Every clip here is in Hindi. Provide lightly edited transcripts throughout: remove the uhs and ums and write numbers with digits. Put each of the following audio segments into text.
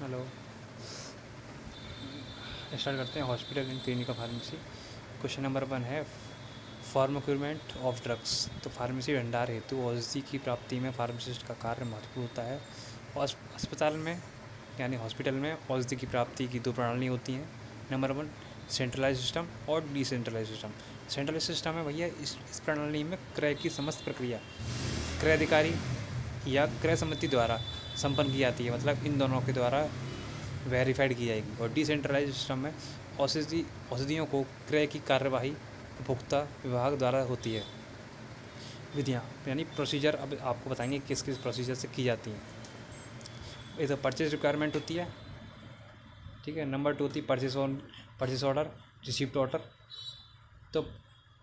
हेलो। स्टार्ट करते हैं। Hospital and clinical pharmacy. Question number 1 है फार्माक्यूरमेंट ऑफ ड्रग्स। तो फार्मेसी भंडार हेतु औषधि की प्राप्ति में फार्मासिस्ट का कार्य महत्वपूर्ण होता है। अस्पताल में यानी हॉस्पिटल में औषधि की प्राप्ति की 2 प्रणाली होती हैं। नंबर 1 सेंट्रलाइज सिस्टम और डिसेंट्रलाइज सिस्टम। सेंट्रलाइज सिस्टम है भैया, इस प्रणाली में क्रय की समस्त प्रक्रिया क्रय अधिकारी या क्रय समिति द्वारा संपन्न की जाती है, मतलब इन दोनों के द्वारा वेरीफाइड की जाएगी। और डिसेंट्रलाइज सिस्टम में औषधियों को क्रय की कार्यवाही उपभोक्ता विभाग द्वारा होती है। विधियाँ यानी प्रोसीजर अब आपको बताएंगे किस किस प्रोसीजर से की जाती हैं। ये तो परचेज रिक्वायरमेंट होती है, ठीक है। नंबर 2 होती है परचेज ऑर्डर, रिसिप्ट ऑर्डर। तो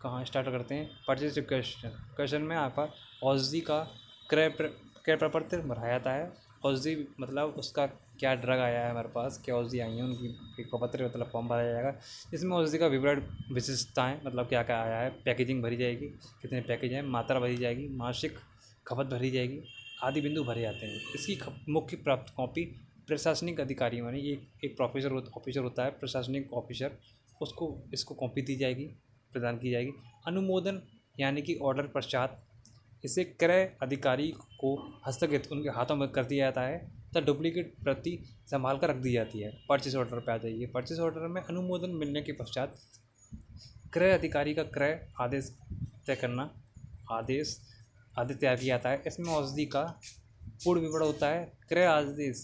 कहाँ स्टार्ट करते हैं। परचेज रिक्वेशन में आपका औषधि का क्रय प्रपत्र भराया जाता है। औषधि मतलब उसका क्या ड्रग आया है हमारे पास, क्या औषधि आई है, उनकी एक प्रपत्र मतलब फॉर्म भरा जाएगा। इसमें औषधि का विवरण, विशेषताएँ, मतलब क्या क्या आया है, पैकेजिंग भरी जाएगी, कितने पैकेज हैं, मात्रा भरी जाएगी, मासिक खपत भरी जाएगी, आदि बिंदु भरे जाते हैं। इसकी मुख्य प्राप्त कॉपी प्रशासनिक अधिकारी यानी एक ऑफिसर होता है, प्रशासनिक ऑफिसर, उसको इसको कॉपी दी जाएगी, प्रदान की जाएगी। अनुमोदन यानी कि ऑर्डर पश्चात इसे क्रय अधिकारी को हस्तगत उनके हाथों में कर दिया जाता है, तब डुप्लीकेट प्रति संभाल कर रख दी जाती है। परचेज ऑर्डर पे आ जाइए। परचेज ऑर्डर में अनुमोदन मिलने के पश्चात क्रय अधिकारी का क्रय आदेश तय करना आदेश तैयार किया जाता है। इसमें औषधि का पूर्ण विवरण होता है। क्रय आदेश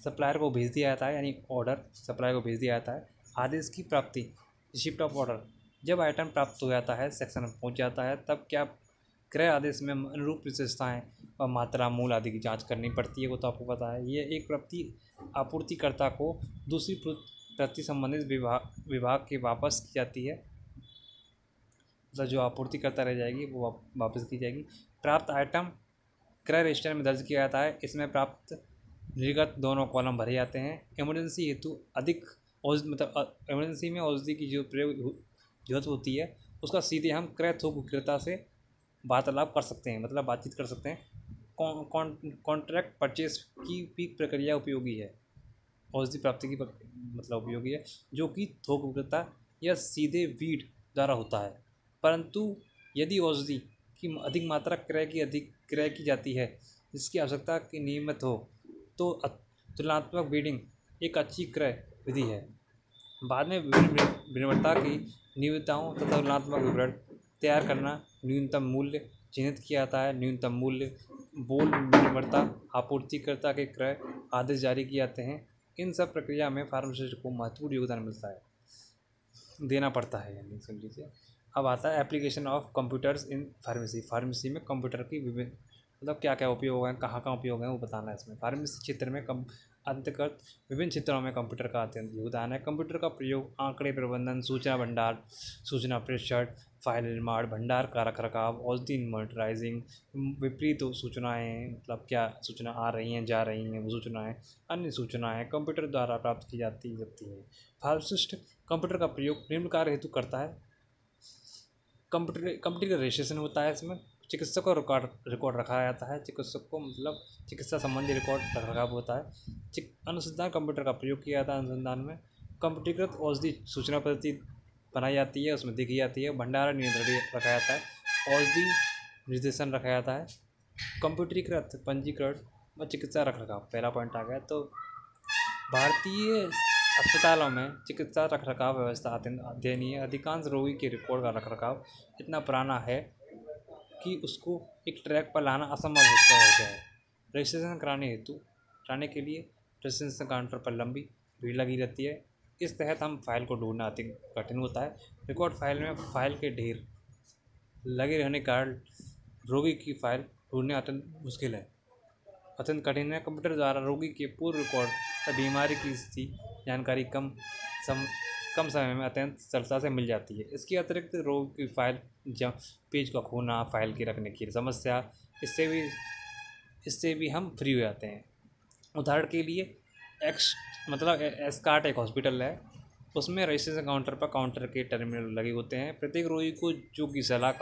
सप्लायर को भेज दिया जाता है, यानी ऑर्डर सप्लायर को भेज दिया जाता है। आदेश की प्राप्ति रिसिप्ट ऑफ ऑर्डर, जब आइटम प्राप्त हो जाता है, सेक्शन में पहुंच जाता है, तब क्या क्रय आदेश में अनुरूप विशेषताएँ और मात्रा मूल आदि की जांच करनी पड़ती है। वो तो आपको पता है। ये एक प्रति आपूर्तिकर्ता को दूसरी प्रति संबंधित विभाग के वापस की जाती है, मतलब जो आपूर्ति करता रह जाएगी वो वापस की जाएगी। प्राप्त आइटम क्रय रजिस्टर में दर्ज किया जाता है। इसमें प्राप्त निर्गत दोनों कॉलम भरे जाते हैं। इमरजेंसी हेतु अधिक औषधि, मतलब इमरजेंसी में औषधि की जो प्रयोग जरूरत होती है, उसका सीधे हम क्रय थोक विक्रेता से वार्तालाप कर सकते हैं, मतलब बातचीत कर सकते हैं। कॉन्ट्रैक्ट परचेस की भी प्रक्रिया उपयोगी है, औषधि प्राप्ति की मतलब उपयोगी है, जो कि थोक विक्रेता या सीधे वीड द्वारा होता है। परंतु यदि औषधि की अधिक मात्रा क्रय की जाती है, जिसकी आवश्यकता की नियमित हो, तो तुलनात्मक बीडिंग एक अच्छी क्रय विधि है। बाद में विभिन्न विनिर्माता की निविदाओं तथा तुलनात्मक विवरण तैयार करना, न्यूनतम मूल्य चिन्हित किया जाता है। न्यूनतम मूल्य बोल विनिर्माता आपूर्तिकर्ता के क्रय आदेश जारी किए जाते हैं। इन सब प्रक्रिया में फार्मासिस्ट को महत्वपूर्ण योगदान मिलता है, देना पड़ता है, यानी समझ लीजिए। अब आता है application of computers in pharmacy. Pharmacy में कंप्यूटर की विभिन्न मतलब क्या क्या उपयोग है, कहाँ कहाँ उपयोग है, वो बताना है इसमें। फार्मेसी क्षेत्र में अंतर्गत विभिन्न क्षेत्रों में कंप्यूटर का अत्यंत योगदान है। कंप्यूटर का प्रयोग आंकड़े प्रबंधन, सूचना भंडार, सूचना प्रेषण, फाइल निर्माण, भंडार का रखरखाव, औषधि मॉनिटराइजिंग, विपरीत सूचनाएँ, मतलब क्या सूचना आ रही हैं, जा रही हैं, वो सूचनाएँ, अन्य सूचनाएँ कंप्यूटर द्वारा प्राप्त की जाती है। फार्मासिस्ट कंप्यूटर का प्रयोग निम्न कार्य हेतु करता है। कंप्यूटर का रजिस्ट्रेशन होता है। इसमें चिकित्सक को रिकॉर्ड रखा जाता है। चिकित्सक को मतलब चिकित्सा संबंधी रिकॉर्ड रखरखाव होता है। अनुसंधान कंप्यूटर का प्रयोग किया जाता है। अनुसंधान में कंप्यूटरीकृत औषधि सूचना पद्धति बनाई जाती है, उसमें देखी जाती है। भंडारण नियंत्रण रखा जाता है। औषधि निर्देशन रखा जाता है। कंप्यूटरीकृत पंजीकरण व चिकित्सा रखरखाव, पहला पॉइंट आ गया। तो भारतीय अस्पतालों में चिकित्सा रखरखाव व्यवस्था अत्यंत अध्ययनीय। अधिकांश रोगी के रिकॉर्ड का रखरखाव इतना पुराना है कि उसको एक ट्रैक पर लाना असंभव हो गया है। रजिस्ट्रेशन कराने के लिए रजिस्ट्रेशन काउंटर पर लंबी भीड़ लगी रहती है। इस तहत हम फाइल को ढूंढना अति कठिन होता है। रिकॉर्ड फाइल में फाइल के ढेर लगे रहने के कारण रोगी की फाइल ढूंढने अत्यंत मुश्किल है, अत्यंत कठिन है। कंप्यूटर द्वारा रोगी के पूर्व रिकॉर्ड या बीमारी की स्थिति जानकारी कम समय में अत्यंत सरलता से मिल जाती है। इसके अतिरिक्त रोगी की फाइल पेज का खोना, फाइल के रखने की समस्या, इससे भी हम फ्री हो जाते हैं। उदाहरण के लिए एस्कार्ट एक हॉस्पिटल है, उसमें रजिस्ट्रेशन काउंटर पर काउंटर के टर्मिनल लगे होते हैं। प्रत्येक रोगी को जो की सलाह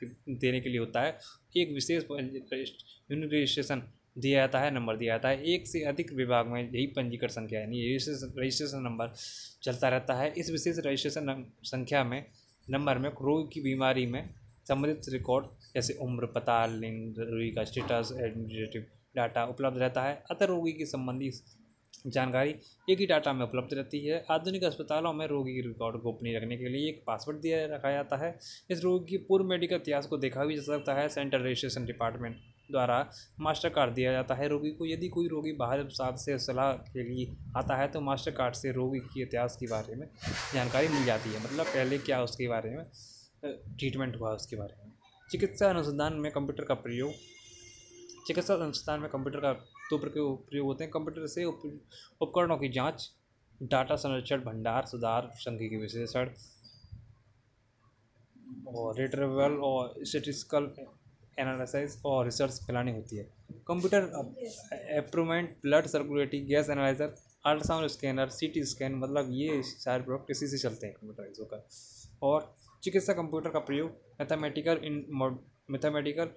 देने के लिए होता है, एक विशेष यूनिक रजिस्ट्रेशन दिया जाता है, नंबर दिया जाता है। एक से अधिक विभाग में यही पंजीकरण संख्या यानी रजिस्ट्रेशन नंबर चलता रहता है। इस विशेष रजिस्ट्रेशन संख्या में नंबर में रोगी की बीमारी में संबंधित रिकॉर्ड जैसे उम्र, पता, लिंग, रोगी का स्टेटस, एडमिनिस्ट्रेटिव डाटा उपलब्ध रहता है। अतः रोगी की संबंधी जानकारी एक ही डाटा में उपलब्ध रहती है। आधुनिक अस्पतालों में रोगी की रिकॉर्ड गोपनीय रखने के लिए एक पासवर्ड दिया रखा जाता है। इस रोगी की पूर्व मेडिकल इतिहास को देखा भी जा सकता है। सेंट्रल रजिस्ट्रेशन डिपार्टमेंट द्वारा मास्टर कार्ड दिया जाता है रोगी को। यदि कोई रोगी बाहर साथ से सलाह के लिए आता है तो मास्टर कार्ड से रोगी के इतिहास के बारे में जानकारी मिल जाती है, मतलब पहले क्या उसके बारे में ट्रीटमेंट हुआ उसके बारे में। चिकित्सा अनुसंधान में कंप्यूटर का प्रयोग। चिकित्सा अनुसंधान में कंप्यूटर का दो प्रयोग होते हैं। कंप्यूटर से उपकरणों की जांच, डाटा संरक्षण, भंडार सुधार, सांख्यिकी विश्लेषण और रिट्रीवल और स्टैटिस्टिकल एनालिसिस और रिसर्च फैलानी होती है। Computer approvement, blood circulating, gas analyser, ultrasound scanner, CT scan, मतलब ये सारे प्रयोग इसी से चलते हैं कंप्यूटराइज होकर। और चिकित्सा कंप्यूटर का प्रयोग मैथमेटिकल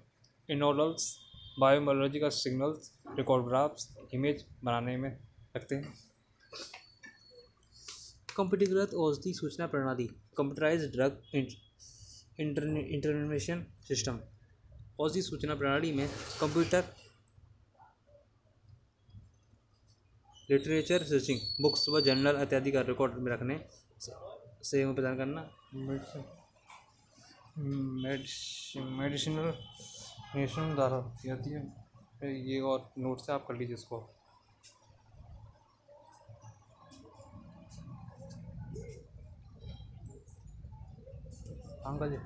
इनोलल्स, बायोलॉजिकल सिग्नल्स, रिकॉर्डोग्राफ्स, इमेज बनाने में रखते हैं। कंप्यूटरीकृत औषधि सूचना प्रणाली, कंप्यूटराइज्ड ड्रग इंटरनेशन सिस्टम। औषधि सूचना प्रणाली में कंप्यूटर लिटरेचर सर्चिंग, बुक्स व जर्नल इत्यादि का रिकॉर्ड में रखने से प्रदान करना, मेडिसिनल नेशन द्वारा की जाती है। ये और नोट से आप कर लीजिए इसको। अंकल जी